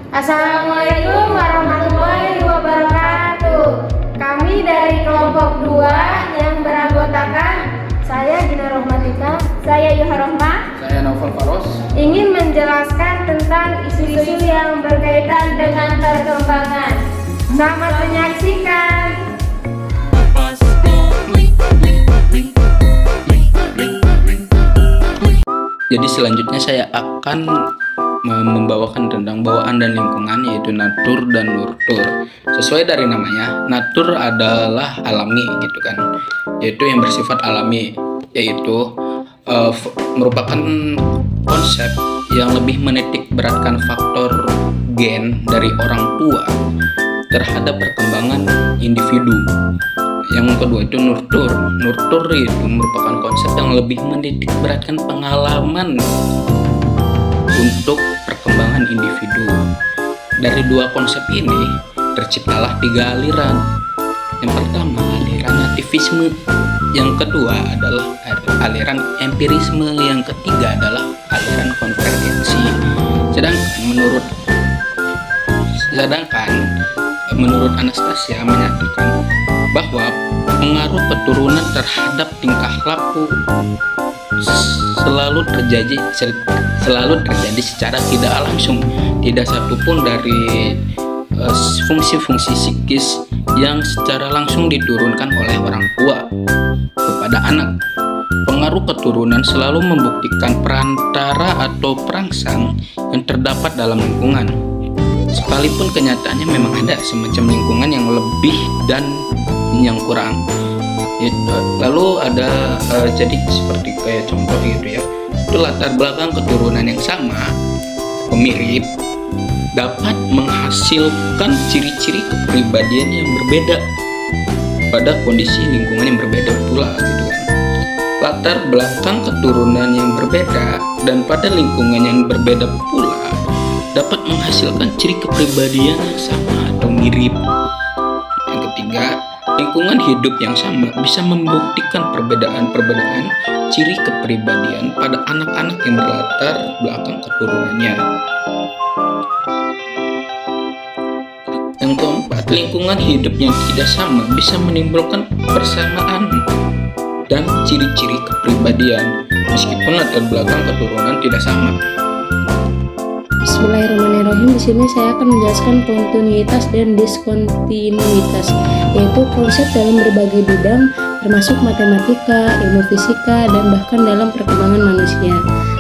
Assalamualaikum warahmatullahi wabarakatuh. Kami dari kelompok 2 yang beranggotakan saya Gina Rohmatika, saya Yuha Rohma, saya Naufal Faros, ingin menjelaskan tentang isu-isu yang berkaitan dengan perkembangan. Selamat menyaksikan. Jadi selanjutnya saya akan membawakan tentang bawaan dan lingkungan, yaitu natur dan nurtur. Sesuai dari namanya, natur adalah alami gitu kan, yaitu yang bersifat alami, yaitu merupakan konsep yang lebih menitik beratkan faktor gen dari orang tua terhadap perkembangan individu. Yang kedua itu nurtur. Nurtur itu merupakan konsep yang lebih menitik beratkan pengalaman untuk perkembangan individu. Dari dua konsep ini terciptalah 3 aliran. Yang pertama aliran nativisme, yang kedua adalah aliran empirisme, yang ketiga adalah aliran konvergensi. Sedangkan menurut Anastasia menyatakan bahwa pengaruh keturunan terhadap tingkah laku selalu terjadi secara tidak langsung. Tidak satupun dari fungsi-fungsi psikis yang secara langsung diturunkan oleh orang tua kepada anak. Pengaruh keturunan selalu membuktikan perantara atau perangsang yang terdapat dalam lingkungan. Sekalipun kenyataannya memang ada semacam lingkungan yang lebih dan yang kurang. Lalu ada jadi seperti kayak contoh gitu ya, itu latar belakang keturunan yang sama atau mirip dapat menghasilkan ciri-ciri kepribadian yang berbeda pada kondisi lingkungan yang berbeda pula gitu kan. Latar belakang keturunan yang berbeda dan pada lingkungan yang berbeda pula dapat menghasilkan ciri kepribadian yang sama atau mirip. Yang ketiga, lingkungan hidup yang sama bisa membuktikan perbedaan-perbedaan ciri kepribadian pada anak-anak yang berlatar belakang keturunannya. Yang keempat, lingkungan hidup yang tidak sama bisa menimbulkan persamaan dan ciri-ciri kepribadian meskipun latar belakang keturunan tidak sama. Bismillahirrahmanirrahim. Di sini saya akan menjelaskan kontinuitas dan diskontinuitas, yaitu konsep dalam berbagai bidang termasuk matematika, ilmu fisika, dan bahkan dalam perkembangan manusia.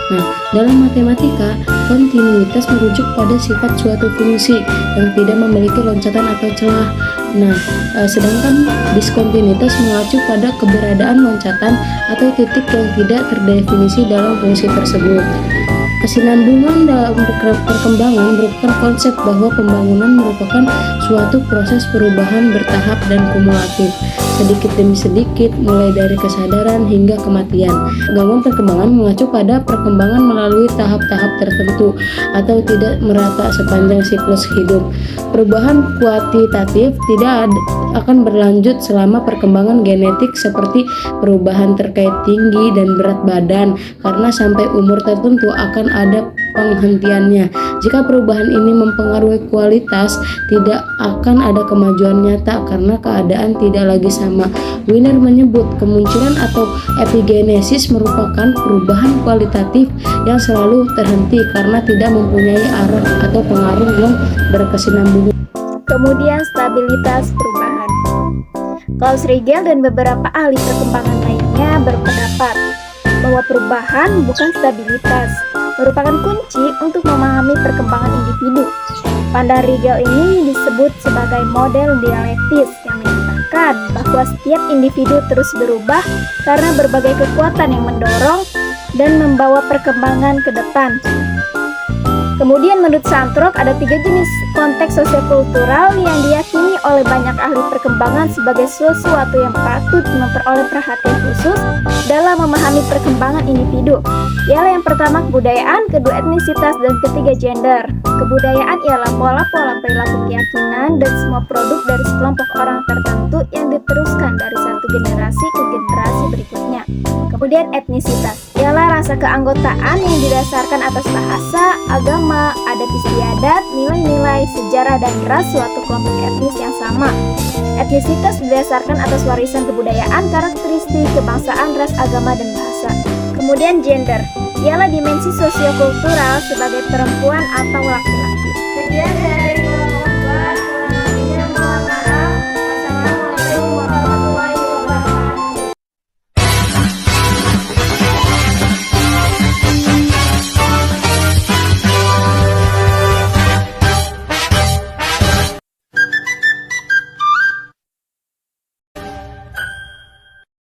Nah, dalam matematika, kontinuitas merujuk pada sifat suatu fungsi yang tidak memiliki loncatan atau celah. Nah, sedangkan diskontinuitas mengacu pada keberadaan loncatan atau titik yang tidak terdefinisi dalam fungsi tersebut. Kesinambungan dalam perkembangan merupakan konsep bahwa pembangunan merupakan suatu proses perubahan bertahap dan kumulatif, sedikit demi sedikit, mulai dari kesadaran hingga kematian. Gangguan perkembangan mengacu pada perkembangan melalui tahap-tahap tertentu atau tidak merata sepanjang siklus hidup. Perubahan kuantitatif tidak akan berlanjut selama perkembangan genetik seperti perubahan terkait tinggi dan berat badan, karena sampai umur tertentu akan ada penghentiannya. Jika perubahan ini mempengaruhi kualitas, tidak akan ada kemajuan nyata karena keadaan tidak lagi sama. Wiener menyebut kemunculan atau epigenesis merupakan perubahan kualitatif yang selalu terhenti karena tidak mempunyai arah atau pengaruh yang berkesinambungan. kemudian stabilitas perubahan. Klaus Rigel dan beberapa ahli perkembangan lainnya berpendapat bahwa perubahan bukan stabilitas merupakan kunci untuk memahami perkembangan individu. Pandang Rigel ini disebut sebagai model dialektis yang menyatakan bahwa setiap individu terus berubah karena berbagai kekuatan yang mendorong dan membawa perkembangan ke depan. Kemudian menurut Santrok ada 3 jenis konteks sosiokultural yang diyakini oleh banyak ahli perkembangan sebagai sesuatu yang patut memperoleh perhatian khusus dalam memahami perkembangan individu. Ialah yang pertama kebudayaan, kedua etnisitas, dan ketiga gender. Kebudayaan ialah pola-pola perilaku keyakinan dan semua produk dari sekelompok orang tertentu yang diteruskan dari satu generasi ke generasi berikutnya. Kemudian etnisitas ialah rasa keanggotaan yang didasarkan atas bahasa, agama, agama, adat istiadat, nilai-nilai, sejarah, dan ras suatu kelompok etnis yang sama. Etnisitas didasarkan atas warisan kebudayaan, karakteristik, kebangsaan, ras, agama, dan bahasa. Kemudian gender, ialah dimensi sosiokultural sebagai perempuan atau laki-laki. Sekian dari